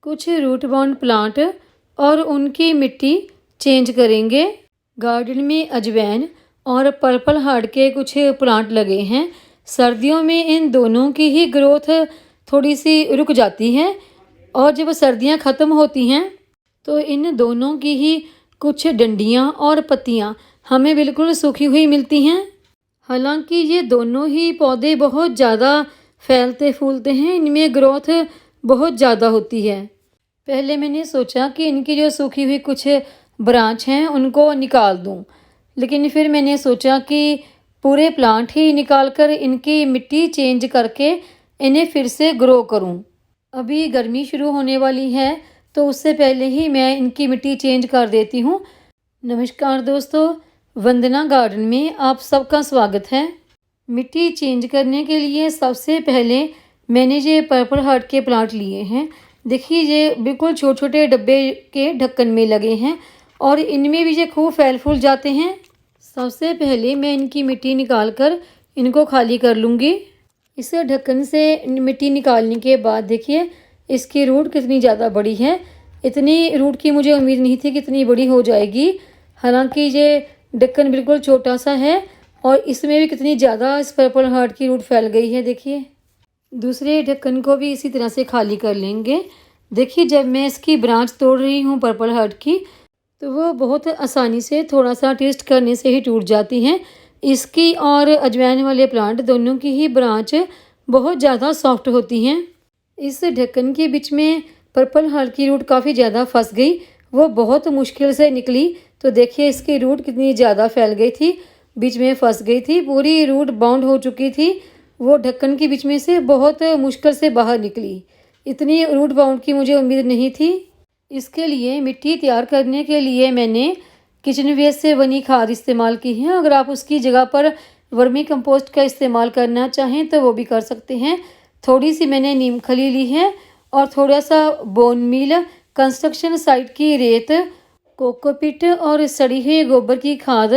कुछ root bound plant और उनकी मिट्टी चेंज करेंगे। गार्डन में अजवाइन और पर्पल हार्ट के कुछ प्लांट लगे हैं। सर्दियों में इन दोनों की ही ग्रोथ थोड़ी सी रुक जाती है और जब सर्दियां ख़त्म होती हैं तो इन दोनों की ही कुछ डंडियां और पत्तियां हमें बिल्कुल सूखी हुई मिलती हैं। हालांकि ये दोनों ही पौधे बहुत ज़्यादा फैलते फूलते हैं, इनमें ग्रोथ बहुत ज़्यादा होती है। पहले मैंने सोचा कि इनकी जो सूखी हुई कुछ ब्रांच हैं उनको निकाल दूं, लेकिन फिर मैंने सोचा कि पूरे प्लांट ही निकाल कर इनकी मिट्टी चेंज करके इन्हें फिर से ग्रो करूं। अभी गर्मी शुरू होने वाली है तो उससे पहले ही मैं इनकी मिट्टी चेंज कर देती हूं। नमस्कार दोस्तों, वंदना गार्डन में आप सबका स्वागत है। मिट्टी चेंज करने के लिए सबसे पहले मैंने ये पर्पल हार्ट के प्लांट लिए हैं। देखिए ये बिल्कुल छोटे छोटे डब्बे के ढक्कन में लगे हैं और इनमें भी ये खूब फैल फूल जाते हैं। सबसे पहले मैं इनकी मिट्टी निकाल कर इनको खाली कर लूँगी। इस ढक्कन से मिट्टी निकालने के बाद देखिए इसकी रूट कितनी ज़्यादा बड़ी है। इतनी रूट की मुझे उम्मीद नहीं थी कि इतनी बड़ी हो जाएगी। हालांकि ये ढक्कन बिल्कुल छोटा सा है और इसमें भी कितनी ज़्यादा इस पर्पल हार्ट की रूट फैल गई है। देखिए दूसरे ढक्कन को भी इसी तरह से खाली कर लेंगे। देखिए जब मैं इसकी ब्रांच तोड़ रही हूँ पर्पल हार्ट की तो वो बहुत आसानी से थोड़ा सा ट्विस्ट करने से ही टूट जाती हैं। इसकी और अजवाइन वाले प्लांट दोनों की ही ब्रांच बहुत ज़्यादा सॉफ्ट होती हैं। इस ढक्कन के बीच में पर्पल हार्ट की रूट काफ़ी ज़्यादा फंस गई, वो बहुत मुश्किल से निकली। तो देखिए इसकी रूट कितनी ज़्यादा फैल गई थी, बीच में फंस गई थी, पूरी रूट बाउंड हो चुकी थी। वो ढक्कन के बीच में से बहुत मुश्किल से बाहर निकली। इतनी रूट बाउंड की मुझे उम्मीद नहीं थी। इसके लिए मिट्टी तैयार करने के लिए मैंने किचन वेस्ट से बनी खाद इस्तेमाल की है। अगर आप उसकी जगह पर वर्मी कंपोस्ट का इस्तेमाल करना चाहें तो वो भी कर सकते हैं। थोड़ी सी मैंने नीम खली ली है और थोड़ा सा बोन मील, कंस्ट्रक्शन साइट की रेत, कोकोपीट और सड़ी हुई गोबर की खाद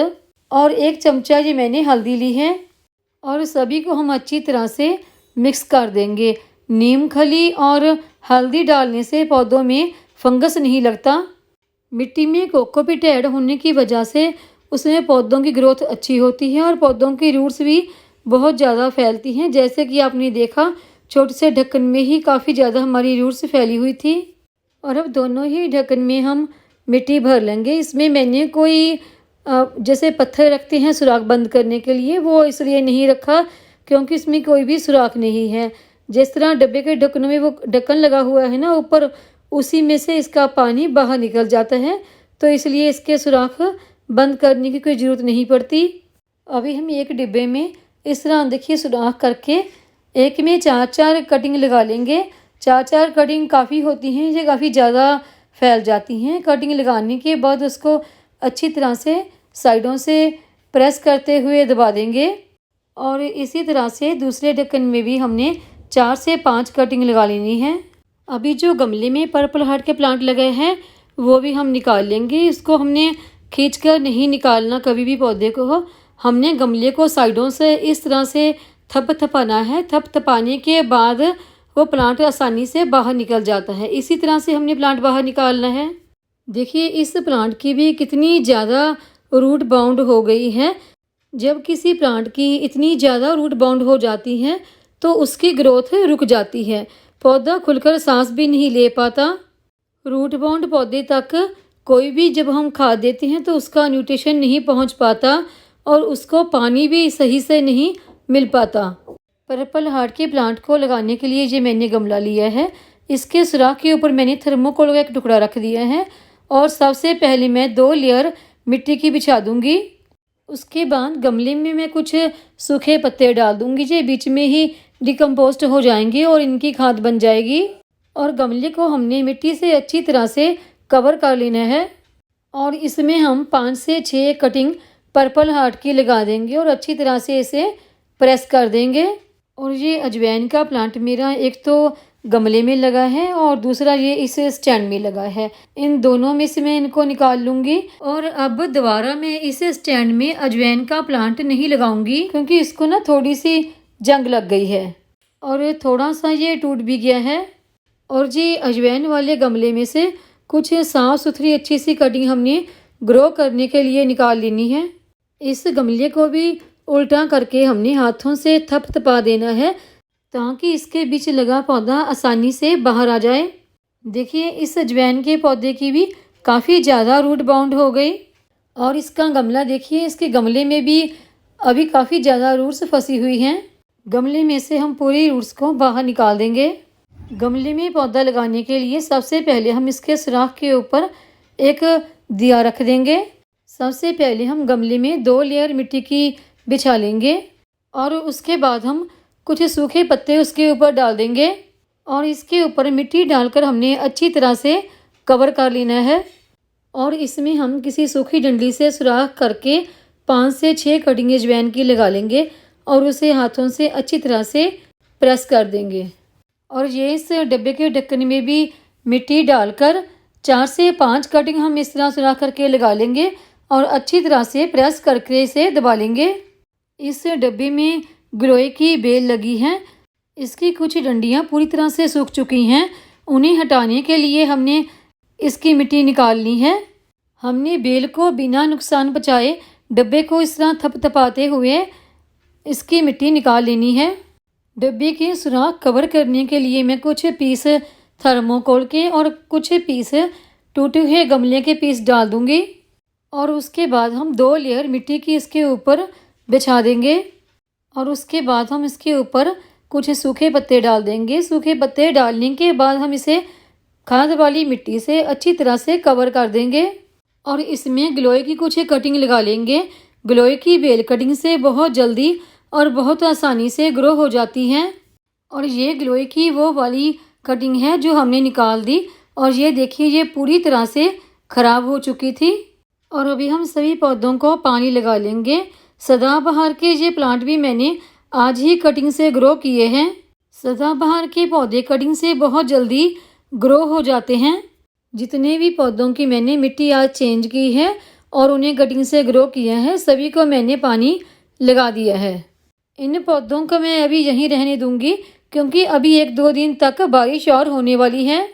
और 1 चमचा ये मैंने हल्दी ली है और सभी को हम अच्छी तरह से मिक्स कर देंगे। नीम खली और हल्दी डालने से पौधों में फंगस नहीं लगता। मिट्टी में कोकोपीट ऐड होने की वजह से उसमें पौधों की ग्रोथ अच्छी होती है और पौधों की रूट्स भी बहुत ज़्यादा फैलती हैं। जैसे कि आपने देखा छोटे से ढक्कन में ही काफ़ी ज़्यादा हमारी रूट्स फैली हुई थी। और अब दोनों ही ढक्कन में हम मिट्टी भर लेंगे। इसमें मैंने कोई जैसे पत्थर रखते हैं सुराख बंद करने के लिए, वो इसलिए नहीं रखा क्योंकि इसमें कोई भी सुराख नहीं है। जिस तरह डब्बे के ढक्कनों में वो ढक्कन लगा हुआ है ना ऊपर, उसी में से इसका पानी बाहर निकल जाता है, तो इसलिए इसके सुराख बंद करने की कोई ज़रूरत नहीं पड़ती। अभी हम एक डिब्बे में इस तरह देखिए सुराख करके एक में 4-4 कटिंग लगा लेंगे। 4-4 कटिंग काफ़ी होती हैं, ये काफ़ी ज़्यादा फैल जाती हैं। कटिंग लगाने के बाद उसको अच्छी तरह से साइडों से प्रेस करते हुए दबा देंगे और इसी तरह से दूसरे ढक्कन में भी हमने 4 से 5 कटिंग लगा लेनी है। अभी जो गमले में पर्पल हार्ट के प्लांट लगे हैं वो भी हम निकाल लेंगे। इसको हमने खींचकर नहीं निकालना कभी भी पौधे को। हमने गमले को साइडों से इस तरह से थपथपाना है। थपथपाने के बाद वो प्लांट आसानी से बाहर निकल जाता है। इसी तरह से हमने प्लांट बाहर निकालना है। देखिए इस प्लांट की भी कितनी ज़्यादा रूट बाउंड हो गई है। जब किसी प्लांट की इतनी ज़्यादा रूट बाउंड हो जाती है तो उसकी ग्रोथ रुक जाती है, पौधा खुलकर सांस भी नहीं ले पाता। रूट बाउंड पौधे तक कोई भी जब हम खाद देते हैं तो उसका न्यूट्रिशन नहीं पहुंच पाता और उसको पानी भी सही से नहीं मिल पाता। पर्पल हार्ट के प्लांट को लगाने के लिए ये मैंने गमला लिया है। इसके सुराख के ऊपर मैंने थर्मोकोल का एक टुकड़ा रख दिया है और सबसे पहले मैं 2 लेयर मिट्टी की बिछा दूंगी। उसके बाद गमले में मैं कुछ सूखे पत्ते डाल दूंगी, ये बीच में ही डिकम्पोस्ट हो जाएंगे और इनकी खाद बन जाएगी। और गमले को हमने मिट्टी से अच्छी तरह से कवर कर लेना है और इसमें हम 5 से 6 कटिंग पर्पल हार्ट की लगा देंगे और अच्छी तरह से इसे प्रेस कर देंगे। और ये अजवाइन का प्लांट मेरा एक तो गमले में लगा है और दूसरा ये इस स्टैंड में लगा है। इन दोनों में से मैं इनको निकाल लूँगी और अब दोबारा मैं इस स्टैंड में अजवाइन का प्लांट नहीं लगाऊंगी क्योंकि इसको ना थोड़ी सी जंग लग गई है और थोड़ा सा ये टूट भी गया है और जी अजवाइन वाले गमले में से कुछ साफ़ सुथरी अच्छी सी कटिंग हमने ग्रो करने के लिए निकाल लेनी है। इस गमले को भी उल्टा करके हमने हाथों से थपथपा देना है ताकि इसके बीच लगा पौधा आसानी से बाहर आ जाए। देखिए इस अजवाइन के पौधे की भी काफ़ी ज़्यादा रूट बाउंड हो गई और इसका गमला देखिए, इसके गमले में भी अभी काफ़ी ज़्यादा रूट्स फंसी हुई हैं। गमले में से हम पूरी रूट्स को बाहर निकाल देंगे। गमले में पौधा लगाने के लिए सबसे पहले हम इसके सुराख के ऊपर एक दिया रख देंगे। सबसे पहले हम गमले में 2 लेयर मिट्टी की बिछा लेंगे और उसके बाद हम कुछ सूखे पत्ते उसके ऊपर डाल देंगे और इसके ऊपर मिट्टी डालकर हमने अच्छी तरह से कवर कर लेना है। और इसमें हम किसी सूखी डंडी से सुराख करके 5 से 6 कटिंग अजवाइन की लगा लेंगे और उसे हाथों से अच्छी तरह से प्रेस कर देंगे। और ये इस डब्बे के ढक्कन में भी मिट्टी डालकर 4 से 5 कटिंग हम इस तरह सुराख करके लगा लेंगे और अच्छी तरह से प्रेस करके इसे दबा लेंगे। इस डब्बे में गिलोय की बेल लगी है। इसकी कुछ डंडियाँ पूरी तरह से सूख चुकी हैं। उन्हें हटाने के लिए हमने इसकी मिट्टी निकालनी है। हमने बेल को बिना नुकसान पहुँचाए डब्बे को इस तरह थपथपाते हुए इसकी मिट्टी निकाल लेनी है। डब्बे के सुराख कवर करने के लिए मैं कुछ पीस थर्मोकोल के और कुछ पीस टूटे हुए गमले के पीस डाल दूंगी और उसके बाद हम 2 लेयर मिट्टी की इसके ऊपर बिछा देंगे और उसके बाद हम इसके ऊपर कुछ सूखे पत्ते डाल देंगे। सूखे पत्ते डालने के बाद हम इसे खाद वाली मिट्टी से अच्छी तरह से कवर कर देंगे और इसमें गिलोय की कुछ कटिंग लगा लेंगे। गिलोय की बेल कटिंग से बहुत जल्दी और बहुत आसानी से ग्रो हो जाती हैं और ये गिलोय की वो वाली कटिंग है जो हमने निकाल दी और ये देखिए ये पूरी तरह से ख़राब हो चुकी थी। और अभी हम सभी पौधों को पानी लगा लेंगे। सदाबहार के ये प्लांट भी मैंने आज ही कटिंग से ग्रो किए हैं। सदाबहार के पौधे कटिंग से बहुत जल्दी ग्रो हो जाते हैं। जितने भी पौधों की मैंने मिट्टी आज चेंज की है और उन्हें कटिंग से ग्रो किया है, सभी को मैंने पानी लगा दिया है। इन पौधों को मैं अभी यहीं रहने दूंगी क्योंकि अभी 1-2 दिन तक बारिश और होने वाली है।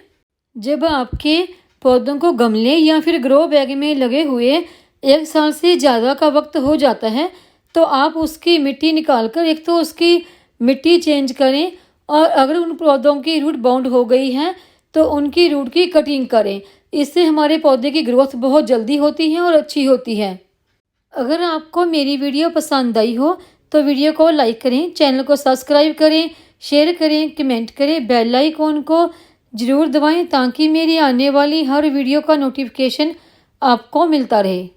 जब आपके पौधों को गमले या फिर ग्रो बैग में लगे हुए 1 साल से ज़्यादा का वक्त हो जाता है तो आप उसकी मिट्टी निकाल कर एक तो उसकी मिट्टी चेंज करें और अगर उन पौधों की रूट बाउंड हो गई है तो उनकी रूट की कटिंग करें। इससे हमारे पौधे की ग्रोथ बहुत जल्दी होती है और अच्छी होती है। अगर आपको मेरी वीडियो पसंद आई हो तो वीडियो को लाइक करें, चैनल को सब्सक्राइब करें, शेयर करें, कमेंट करें, बेल आइकॉन को ज़रूर दबाएं ताकि मेरी आने वाली हर वीडियो का नोटिफिकेशन आपको मिलता रहे।